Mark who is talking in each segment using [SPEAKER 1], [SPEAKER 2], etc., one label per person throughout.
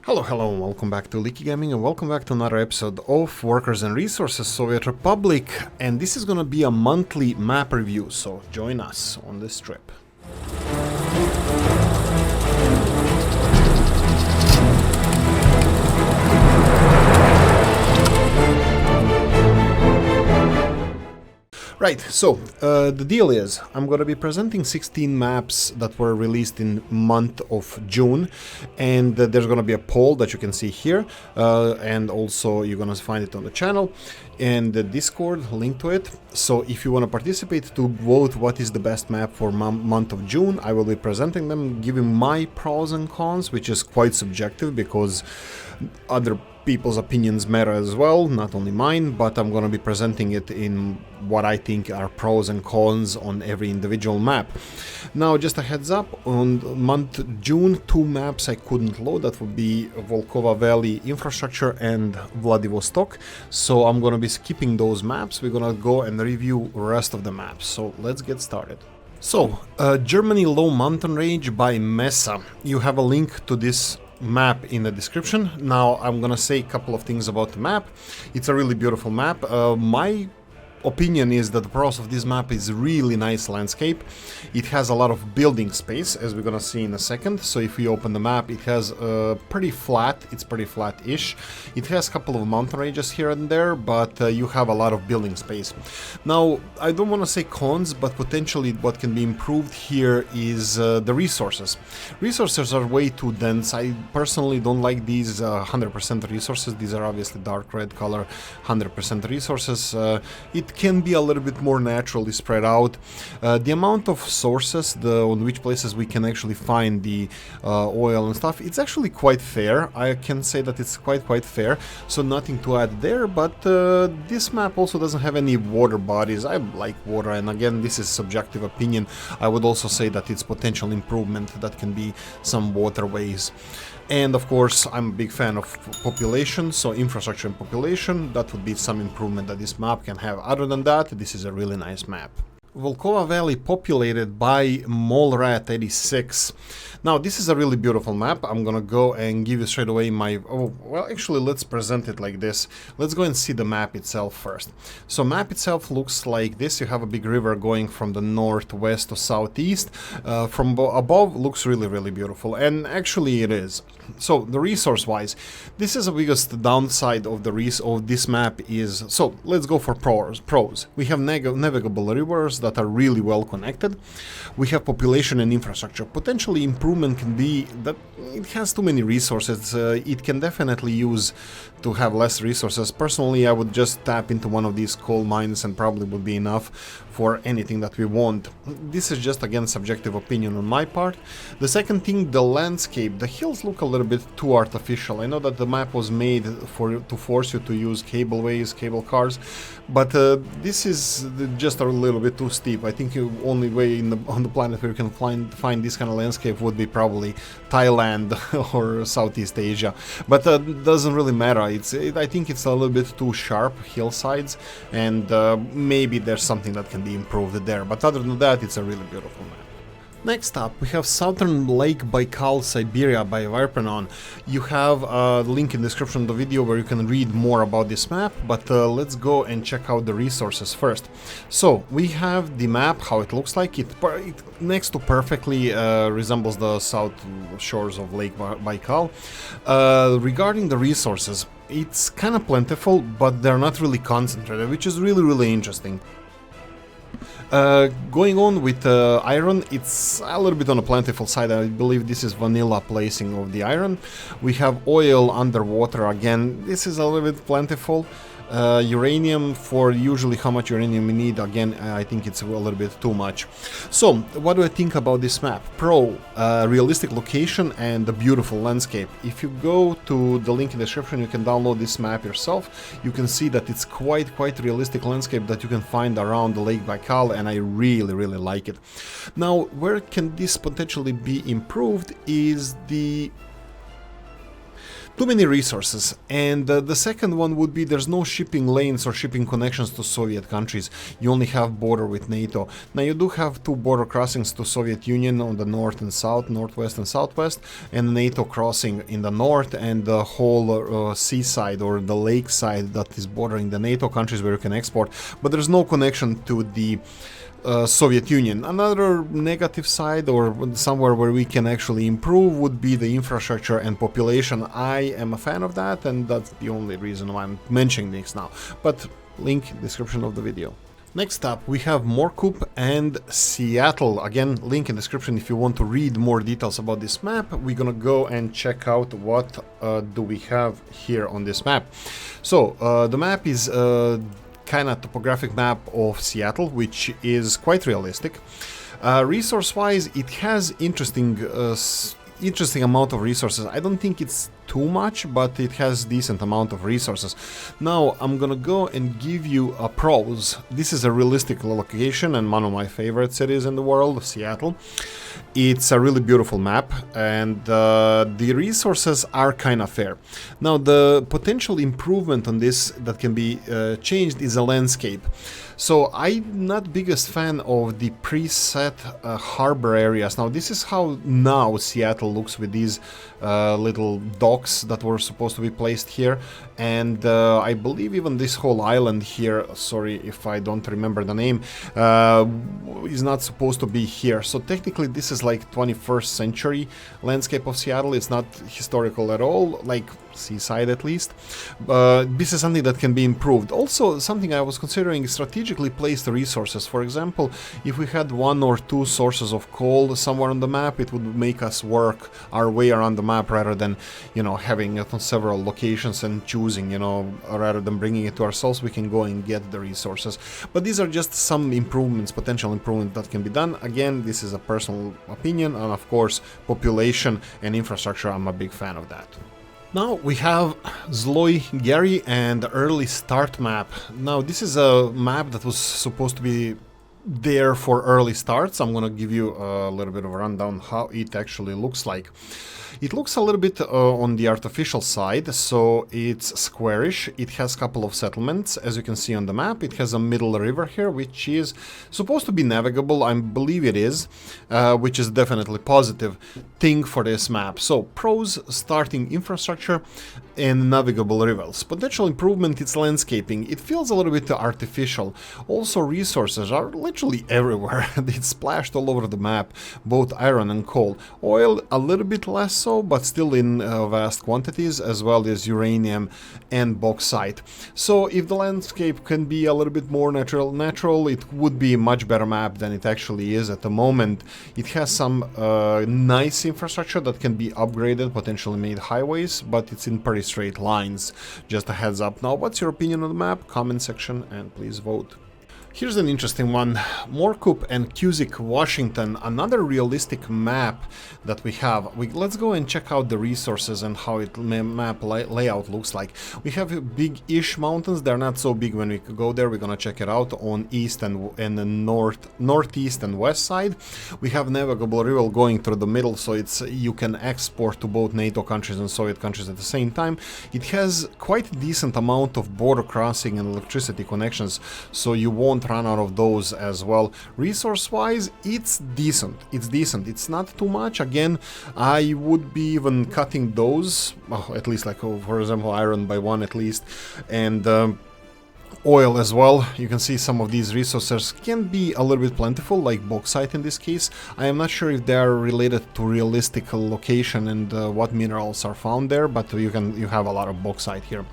[SPEAKER 1] Hello, and welcome back to Uolykee Gaming, and welcome back to another episode of Workers and Resources Soviet Republic. And this is gonna be a monthly map review, so join us on this trip. Right, so the deal is I'm going to be presenting 16 maps that were released in month of June, and there's going to be a poll that you can see here, and also you're going to find it on the channel and the Discord link to it. So if you want to participate to vote what is the best map for month of June, I will be presenting them, giving my pros and cons, which is quite subjective because other people's opinions matter as well, not only mine, but I'm going to be presenting it in what I think are pros and cons on every individual map. Now, just a heads up, on month June, two maps I couldn't load. That would be Volkova Valley infrastructure and Vladivostok. So I'm going to be skipping those maps. We're going to go and review the rest of the maps. So let's get started. So, Germany Low Mountain Range by Mesa. You have a link to this map in the description. Now I'm gonna say a couple of things about the map. It's a really beautiful map. My opinion is that the pros of this map is really nice landscape. It has a lot of building space, as we're gonna see in a second. So if we open the map, it has pretty flat. It's pretty flat-ish. It has a couple of mountain ranges here and there, but you have a lot of building space. Now, I don't want to say cons, but potentially what can be improved here is the resources. Resources are way too dense. I personally don't like these 100% resources. These are obviously dark red color 100% resources. It can be a little bit more naturally spread out. The amount of sources, on which places we can actually find the oil and stuff, it's actually quite fair. I can say that it's quite fair, so nothing to add there. But this map also doesn't have any water bodies. I like water, and again, this is subjective opinion. I would also say that it's potential improvement that can be some waterways. And of course, I'm a big fan of population, so infrastructure and population, that would be some improvement that this map can have. Other than that, this is a really nice map. Volkova Valley populated by Molrat86. Now, this is a really beautiful map. I'm gonna go and give you straight away my... Oh, well, actually, let's present it like this. Let's go and see the map itself first. So, map itself looks like this. You have a big river going from the northwest to southeast. From above, looks really beautiful, and actually it is. So, the resource-wise, this is the biggest downside of this map is... So, let's go for pros. We have navigable rivers that are really well connected. We have population and infrastructure. Potentially improvement can be that it has too many resources. It can definitely use to have less resources. Personally, I would just tap into one of these coal mines and probably would be enough for anything that we want. This is just, again, subjective opinion on my part. The second thing, the landscape. The hills look a little bit too artificial. I know that the map was made to force you to use cableways, cable cars, but this is just a little bit too steep. I think the only way on the planet where you can find this kind of landscape would be probably Thailand or Southeast Asia, but doesn't really matter. I think it's a little bit too sharp hillsides, and maybe there's something that can be improved there, but other than that, it's a really beautiful map. Next up, we have Southern Lake Baikal, Siberia by Verde. You have a link in the description of the video where you can read more about this map, but let's go and check out the resources first. So, we have the map, how it looks like. It next to perfectly resembles the south shores of Lake Baikal. Regarding the resources, it's kind of plentiful, but they're not really concentrated, which is really interesting. Going on with iron, it's a little bit on a plentiful side. I believe this is vanilla placing of the iron. We have oil underwater again. This is a little bit plentiful. Uranium, for usually how much uranium we need, again, I think it's a little bit too much. So, what do I think about this map? Realistic location and the beautiful landscape. If you go to the link in the description, you can download this map yourself. You can see that it's quite realistic landscape that you can find around the Lake Baikal, and I really like it. Now, where can this potentially be improved is the too many resources. And the second one would be there's no shipping lanes or shipping connections to Soviet countries. You only have border with NATO. Now you do have two border crossings to Soviet Union on the north and south, northwest and southwest, and NATO crossing in the north, and the whole seaside or the lake side that is bordering the NATO countries where you can export. But there's no connection to the Soviet Union. Another negative side, or somewhere where we can actually improve, would be the infrastructure and population. I am a fan of that, and that's the only reason why I'm mentioning this now. But link description of the video. Next up, we have Morcup and Seattle. Again, link in description if you want to read more details about this map. We're gonna go and check out what do we have here on this map. So the map is kind of topographic map of Seattle, which is quite realistic. Resource-wise, it has interesting amount of resources. I don't think it's too much, but it has decent amount of resources. Now I'm gonna go and give you a pros. This is a realistic location and one of my favorite cities in the world, Seattle. It's a really beautiful map, and the resources are kind of fair. Now the potential improvement on this that can be changed is a landscape. So I'm not biggest fan of the preset harbor areas. Now this is how now Seattle looks with these little docks that were supposed to be placed here, and I believe even this whole island here, sorry if I don't remember the name, is not supposed to be here. So technically this is like 21st century landscape of Seattle. It's not historical at all, like seaside at least. This is something that can be improved. Also, something I was considering is strategically place the resources. For example, if we had one or two sources of coal somewhere on the map, it would make us work our way around the map rather than, you know, having it on several locations and choosing, you know, rather than bringing it to ourselves, we can go and get the resources. But these are just some improvements, potential improvement that can be done. Again, this is a personal opinion, and of course, population and infrastructure, I'm a big fan of that. Now we have Zologary and early start map. Now this is a map that was supposed to be there for early starts. I'm gonna give you a little bit of a rundown how it actually looks like. It looks a little bit on the artificial side, so it's squarish. It has a couple of settlements, as you can see on the map. It has a middle river here, which is supposed to be navigable. I believe it is, which is definitely positive thing for this map. So pros: starting infrastructure and navigable rivers. Potential improvement: it's landscaping. It feels a little bit artificial. Also, resources are literally everywhere. It's splashed all over the map, both iron and coal. Oil a little bit less so, but still in vast quantities, as well as uranium and bauxite. So if the landscape can be a little bit more natural, it would be a much better map than it actually is at the moment. It has some nice infrastructure that can be upgraded, potentially made highways, but it's in pretty straight lines. Just a heads up. Now, what's your opinion on the map? Comment section and please vote. Here's an interesting one. Morcup and Cusick Washington, another realistic map that we have. Let's go and check out the resources and how it map layout looks like. We have big-ish mountains. They're not so big when we go there. We're gonna check it out on east and the northeast and west side. We have navigable river going through the middle, so it's you can export to both NATO countries and Soviet countries at the same time. It has quite a decent amount of border crossing and electricity connections, so you won't run out of those as well. Resource wise, it's decent. It's not too much. Again, I would be even cutting those, at least, like, for example, iron by one at least, and oil as well. You can see some of these resources can be a little bit plentiful, like bauxite in this case. I am not sure if they are related to realistic location and what minerals are found there, but you have a lot of bauxite here.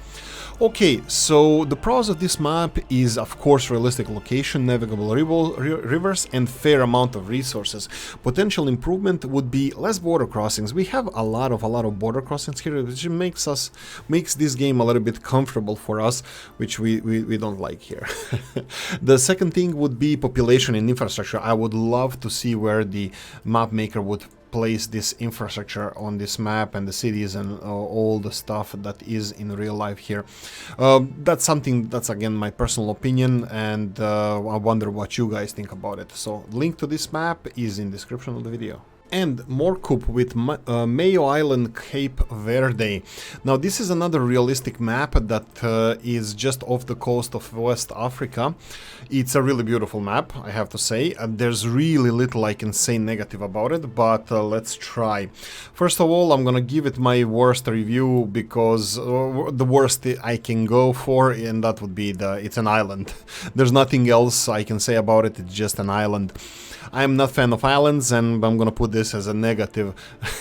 [SPEAKER 1] Okay, so the pros of this map is, of course, realistic location, navigable rivers, and fair amount of resources. Potential improvement would be less border crossings. We have a lot of border crossings here, which makes this game a little bit comfortable for us, which we don't like here. The second thing would be population and infrastructure. I would love to see where the map maker would place this infrastructure on this map and the cities and all the stuff that is in real life here. That's something that's, again, my personal opinion, and I wonder what you guys think about it. So link to this map is in description of the video. And Morkup with Maio Island, Cape Verde. Now this is another realistic map that is just off the coast of West Africa. It's a really beautiful map, I have to say. There's really little I can say negative about it, but let's try. First of all, I'm gonna give it my worst review because the worst I can go for, and that would be it's an island. There's nothing else I can say about it, it's just an island. I'm not a fan of islands, and I'm gonna put this as a negative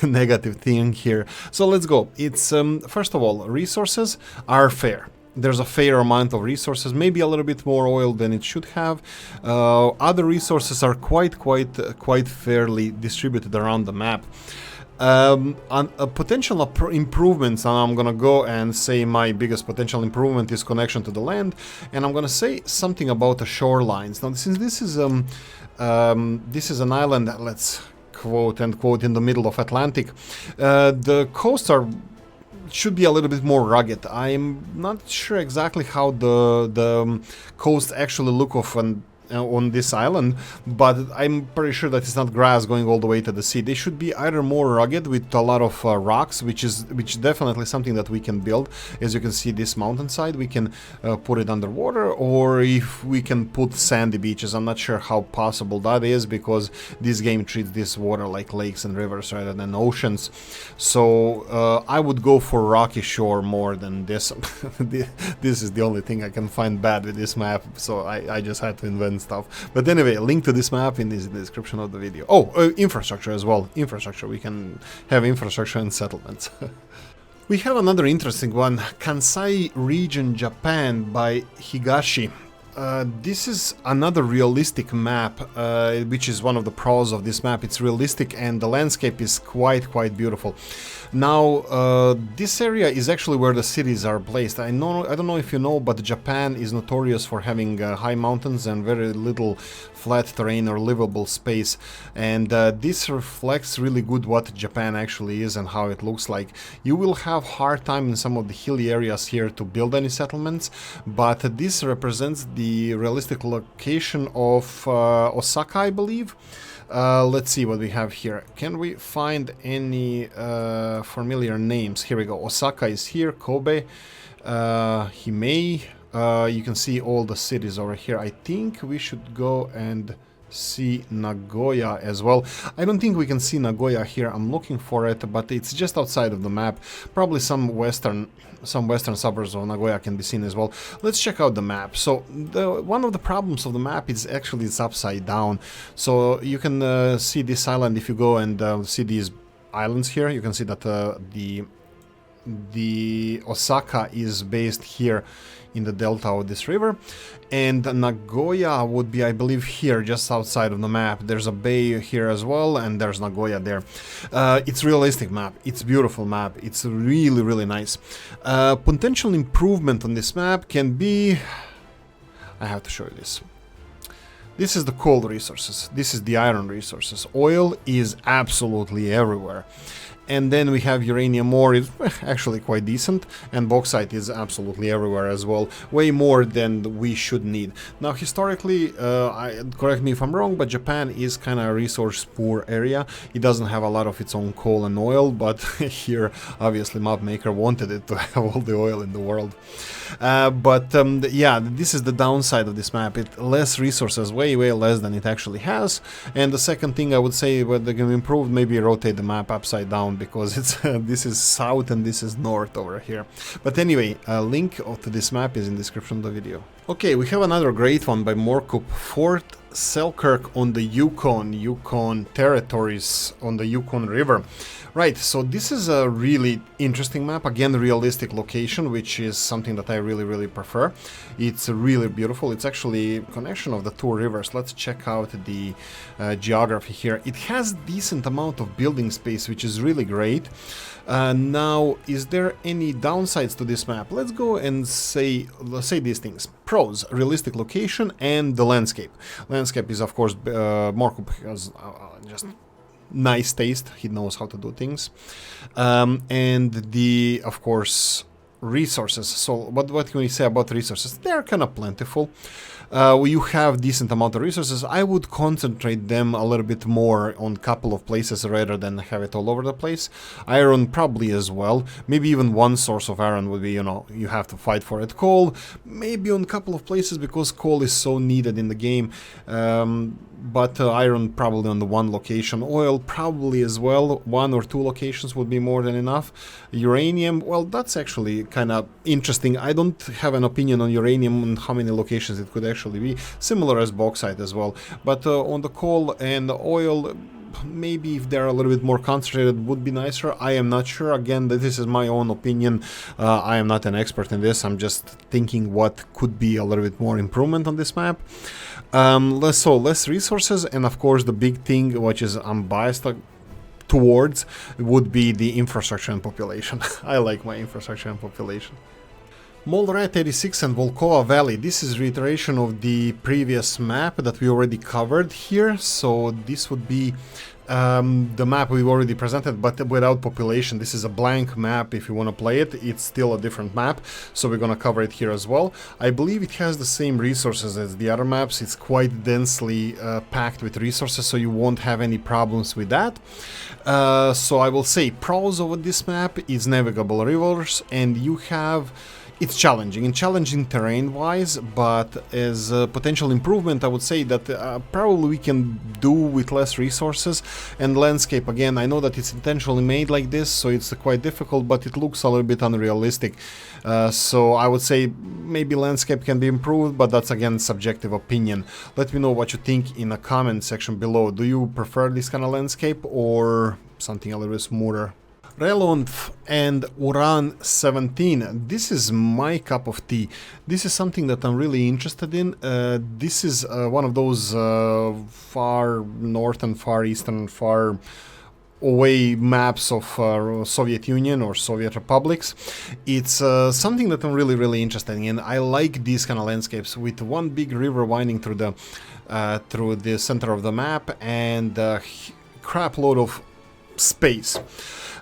[SPEAKER 1] negative thing here. So let's go. It's first of all, resources are fair. There's a fair amount of resources, maybe a little bit more oil than it should have. Other resources are quite fairly distributed around the map. Potential improvements, and I'm gonna go and say my biggest potential improvement is connection to the land, and I'm gonna say something about the shorelines. Now, since this is an island that, let's quote unquote, in the middle of Atlantic, the coasts should be a little bit more rugged. I'm not sure exactly how the coasts actually look on this island, but I'm pretty sure that it's not grass going all the way to the sea. They should be either more rugged with a lot of rocks, which definitely something that we can build. As you can see, this mountainside, we can put it underwater, or if we can put sandy beaches. I'm not sure how possible that is, because this game treats this water like lakes and rivers rather than oceans. So I would go for rocky shore more than this. This is the only thing I can find bad with this map, so I just had to invent stuff. But anyway, link to this map in the description of the video. Oh, infrastructure as well. Infrastructure. We can have infrastructure and settlements. We have another interesting one. Kansai region, Japan by Higashi. This is another realistic map, which is one of the pros of this map. It's realistic and the landscape is quite beautiful. Now, this area is actually where the cities are placed. I don't know if you know, but Japan is notorious for having high mountains and very little flat terrain or livable space, and this reflects really good what Japan actually is and how it looks like. You will have hard time in some of the hilly areas here to build any settlements, but this represents the realistic location of Osaka, I believe. Let's see what we have here. Can we find any familiar names? Here we go. Osaka is here, Kobe, Himei. You can see all the cities over here. I think we should go and see Nagoya as well. I don't think we can see Nagoya here. I'm looking for it, but it's just outside of the map. Probably some western suburbs of Nagoya can be seen as well. Let's check out the map. So one of the problems of the map is actually it's upside down. So you can see this island if you go and see these islands here. You can see that the Osaka is based here in the delta of this river, and Nagoya would be, I believe, here just outside of the map. There's a bay here as well, and there's Nagoya there. It's realistic map, it's beautiful map, it's really nice. Potential improvement on this map can be, I have to show you this. This is the coal resources, this is the iron resources. Oil is absolutely everywhere. And then we have uranium ore, is actually quite decent, and bauxite is absolutely everywhere as well, way more than we should need. Now, historically, correct me if I'm wrong, but Japan is kind of a resource poor area. It doesn't have a lot of its own coal and oil, but here, obviously, mapmaker wanted it to have all the oil in the world. Yeah, this is the downside of this map. It less resources, way less than it actually has. And the second thing I would say, what they can improve, maybe rotate the map upside down, because it's this is south and this is north over here. But anyway, a link to this map is in the description of the video. Okay, we have another great one by Morkup, Fort Selkirk on the Yukon territories on the Yukon River. Right, so this is a really interesting map, again realistic location, which is something that I really prefer. It's really beautiful. It's actually a connection of the two rivers. Let's check out the geography here. It has decent amount of building space, which is really great. Now, is there any downsides to this map? Let's go and say these things. Pros: realistic location and the landscape. Landscape is, of course, Morkup has just nice taste. He knows how to do things. And the, of course, resources. So what can we say about resources? They're kind of plentiful. you have decent amount of resources. I would concentrate them a little bit more on a couple of places rather than have it all over the place. Iron probably as well. Maybe even one source of iron would be, you know, you have to fight for it. Coal, maybe on a couple of places because coal is so needed in the game. But iron probably on the one location. Oil probably as well. 1 or 2 locations would be more than enough. Uranium, well, that's actually kind of interesting. I don't have an opinion on uranium and how many locations it could actually be. Similar as bauxite as well. But on the coal and the oil, maybe if they're a little bit more concentrated would be nicer. I am not sure. Again, this is my own opinion. I am not an expert in this. I'm just thinking what could be a little bit more improvement on this map. Less resources, and of course the big thing, which is I'm biased towards, would be the infrastructure and population. I like my infrastructure and population. Molrat 86 and Volkova Valley. This is reiteration of the previous map that we already covered here. So this would be the map we've already presented, but without population. This is a blank map. If you want to play it, it's still a different map, so we're gonna cover it here as well. I believe it has the same resources as the other maps. It's quite densely packed with resources, so you won't have any problems with that. So I will say pros of this map is navigable rivers, and you have... It's challenging terrain-wise, but as a potential improvement, I would say that probably we can do with less resources. And landscape, again, I know that it's intentionally made like this, so it's quite difficult, but it looks a little bit unrealistic. So I would say maybe landscape can be improved, but that's again subjective opinion. Let me know what you think in the comment section below. Do you prefer this kind of landscape or something a little bit smoother? Relonth and Uran 17. This is my cup of tea. This is something that I'm really interested in. This is one of those far north and far eastern, far away maps of Soviet Union or Soviet republics. It's something that I'm really interested in. I like these kind of landscapes with one big river winding through the center of the map and crap load of space.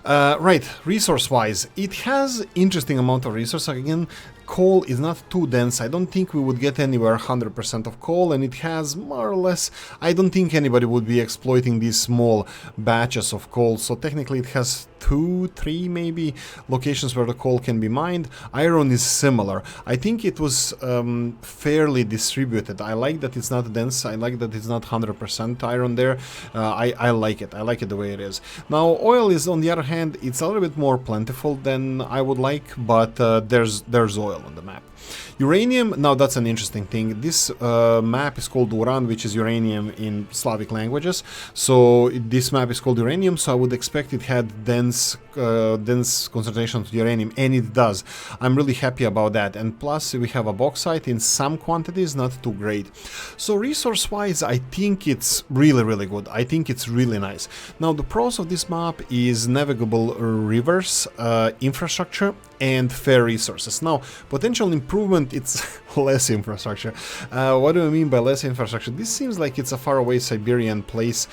[SPEAKER 1] Right, resource-wise, it has interesting amount of resource. Again, coal is not too dense. I don't think we would get anywhere 100% of coal, and it has more or less... I don't think anybody would be exploiting these small batches of coal, so technically it has 2, 3 maybe locations where the coal can be mined. Iron is similar. I think it was fairly distributed. I like that it's not dense. I like that it's not 100% iron there. I like it. I like it the way it is. Now, oil is, on the other hand, it's a little bit more plentiful than I would like, but there's oil on the map. Uranium, now that's an interesting thing. This map is called Uran, which is uranium in Slavic languages. So this map is called uranium, so I would expect it had dense concentration of uranium, and it does. I'm really happy about that. And plus we have a bauxite in some quantities, not too great. So resource-wise, I think it's really good. I think it's really nice. Now the pros of this map is navigable rivers, infrastructure, and fair resources. Now, potential improvement, it's less infrastructure. What do I mean by less infrastructure? This seems like it's a faraway Siberian place,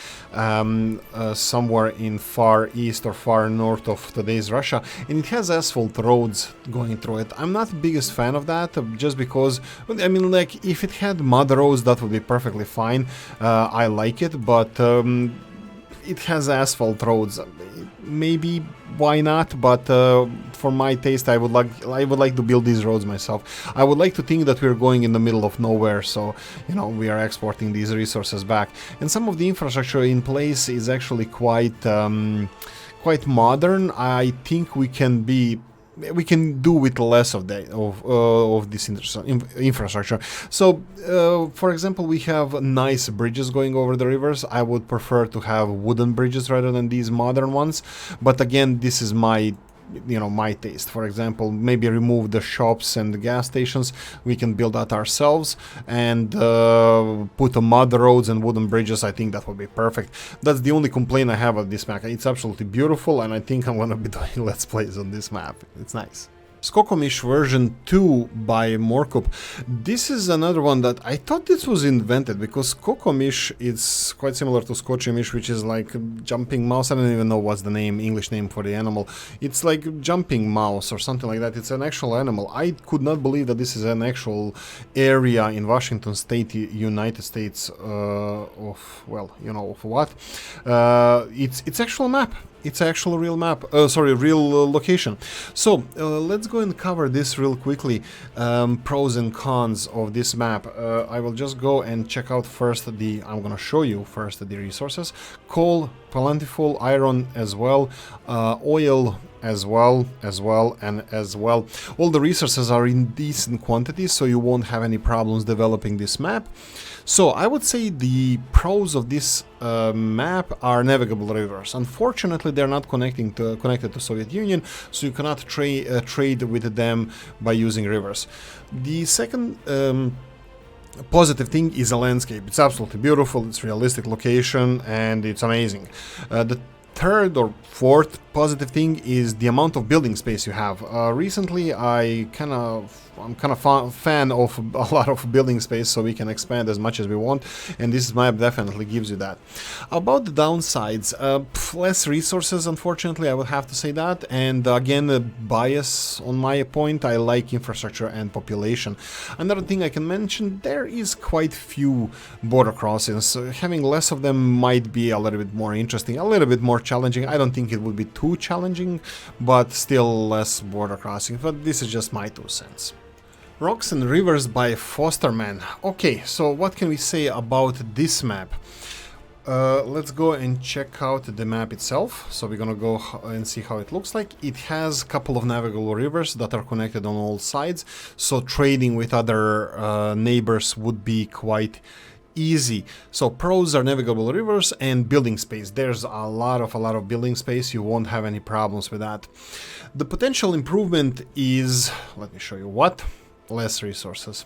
[SPEAKER 1] somewhere in far east or far north of today's Russia, and it has asphalt roads going through it. I'm not the biggest fan of that, just because, I mean, like, if it had mud roads, that would be perfectly fine. I like it, but it has asphalt roads. Maybe why not? But for my taste, I would like to build these roads myself. I would like to think that we're going in the middle of nowhere, so you know we are exporting these resources back. And some of the infrastructure in place is actually quite modern. I think we can do with less of this infrastructure. So, for example, we have nice bridges going over the rivers. I would prefer to have wooden bridges rather than these modern ones. But again, this is my taste. For example, maybe remove the shops and the gas stations. We can build that ourselves and put mud roads and wooden bridges. I think that would be perfect. That's the only complaint I have of this map. It's absolutely beautiful, and I think I'm gonna be doing let's plays on this map. It's nice. Skokomish version 2 by Morkup. This is another one that I thought this was invented because Kokomish is quite similar to Skokomish, which is like jumping mouse. I don't even know what's the name, English name for the animal. It's like jumping mouse or something like that. It's an actual animal. I could not believe that this is an actual area in Washington State, United States of, well, you know, of what? It's actual map. It's actual real map, real location. So let's go and cover this real quickly, pros and cons of this map. I will just go and check out first I'm gonna show you first the resources. Coal, plentiful, iron as well, oil as well. All the resources are in decent quantities, so you won't have any problems developing this map. So I would say the pros of this map are navigable rivers. Unfortunately, they're not connected to Soviet Union, so you cannot trade with them by using rivers. The second positive thing is a landscape. It's absolutely beautiful, it's realistic location, and it's amazing. The third or fourth positive thing is the amount of building space you have. Recently, I'm kind of a fan of a lot of building space, so we can expand as much as we want, and this map definitely gives you that. About the downsides, less resources, unfortunately, I would have to say that, and again, a bias on my point, I like infrastructure and population. Another thing I can mention, there is quite few border crossings. Having less of them might be a little bit more interesting, a little bit more challenging. I don't think it would be too challenging, but still less border crossing, but this is just my 2 cents. Rocks and Rivers by Fosterman. Okay, so what can we say about this map? Let's go and check out the map itself. So we're gonna go and see how it looks like. It has a couple of navigable rivers that are connected on all sides, so trading with other neighbors would be quite easy. So pros are navigable rivers and building space. There's a lot of building space. You won't have any problems with that. The potential improvement is, let me show you what. Less resources,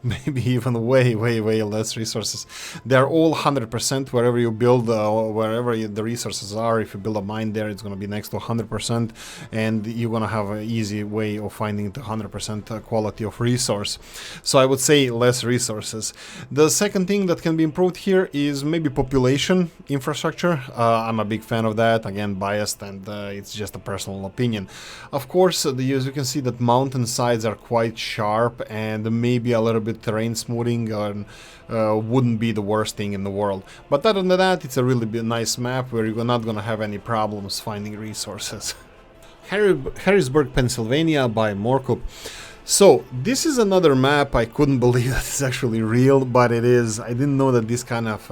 [SPEAKER 1] maybe even way less resources. They're all 100% wherever you build, wherever the resources are. If you build a mine there, it's going to be next to 100%, and you're going to have an easy way of finding the 100% quality of resource. So I would say less resources. The second thing that can be improved here is maybe population infrastructure. I'm a big fan of that, again biased, and it's just a personal opinion. Of course, as you can see that mountainside are quite sharp, and maybe a little bit terrain smoothing wouldn't be the worst thing in the world. But other than that, it's a really nice map where you're not gonna have any problems finding resources. Harrisburg, Pennsylvania by Morkup. So this is another map. I couldn't believe that it's actually real, but it is. I didn't know that this kind of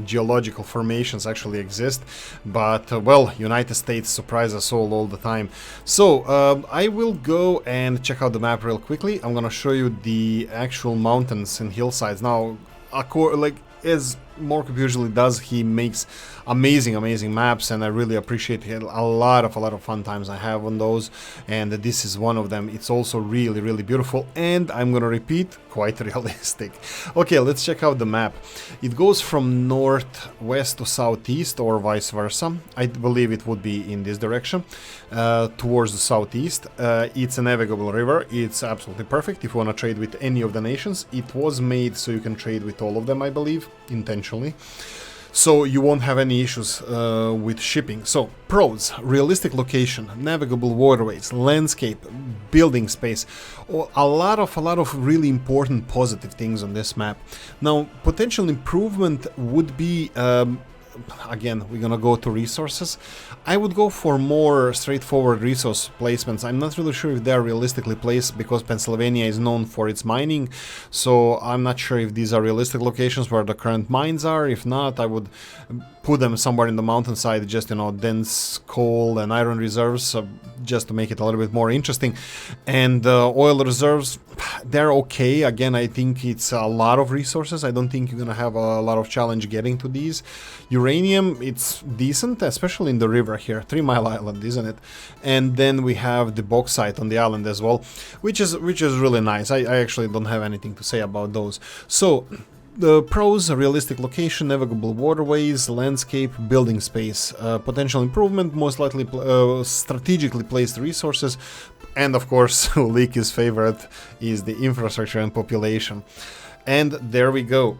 [SPEAKER 1] geological formations actually exist, but well, United States surprise us all the time. So I will go and check out the map real quickly. I'm gonna show you the actual mountains and hillsides. Now, as Morkup usually does, he makes amazing maps, and I really appreciate it. A lot of fun times I have on those, and this is one of them. It's also really beautiful, and I'm gonna repeat, quite realistic. Okay, let's check out the map. It goes from northwest to southeast, or vice versa. I believe it would be in this direction, towards the southeast. It's a navigable river. It's absolutely perfect if you want to trade with any of the nations. It was made so you can trade with all of them, I believe, intentionally. So you won't have any issues with shipping. So pros: realistic location, navigable waterways, landscape, building space, a lot of really important positive things on this map. Now, potential improvement would be again, we're gonna go to resources. I would go for more straightforward resource placements. I'm not really sure if they're realistically placed, because Pennsylvania is known for its mining, so I'm not sure if these are realistic locations where the current mines are. If not, I would put them somewhere in the mountainside, just, you know, dense coal and iron reserves, just to make it a little bit more interesting. And oil reserves, they're okay. Again, I think it's a lot of resources. I don't think you're gonna have a lot of challenge getting to these. Uranium, it's decent, especially in the river here, 3 Mile Island, isn't it? And then we have the bauxite on the island as well, which is really nice. I actually don't have anything to say about those. So The pros: realistic location, navigable waterways, landscape, building space, potential improvement, most likely strategically placed resources, and of course, Oolykee's favorite is the infrastructure and population. And there we go.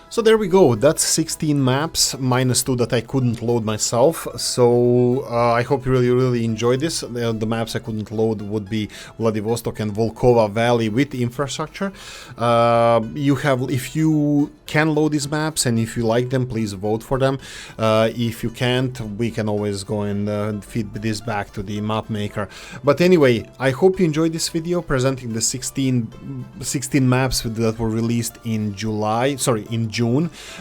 [SPEAKER 1] So there we go, that's 16 maps, minus 2 that I couldn't load myself, so I hope you really enjoyed this. The maps I couldn't load would be Vladivostok and Volkova Valley with infrastructure. If you can load these maps and if you like them, please vote for them. If you can't, we can always go and feed this back to the map maker. But anyway, I hope you enjoyed this video presenting the 16 maps that were released in June.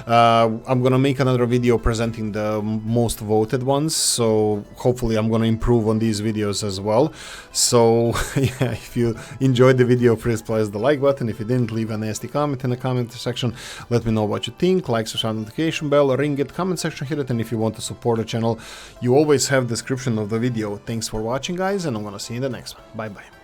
[SPEAKER 1] I'm gonna make another video presenting the most voted ones, so hopefully I'm gonna improve on these videos as well. So yeah, if you enjoyed the video, please press the like button. If you didn't, leave a nasty comment in the comment section. Let me know what you think. Like, subscribe, notification bell, ring it, comment section, hit it, and if you want to support the channel, you always have description of the video. Thanks for watching, guys, and I'm gonna see you in the next one. Bye bye.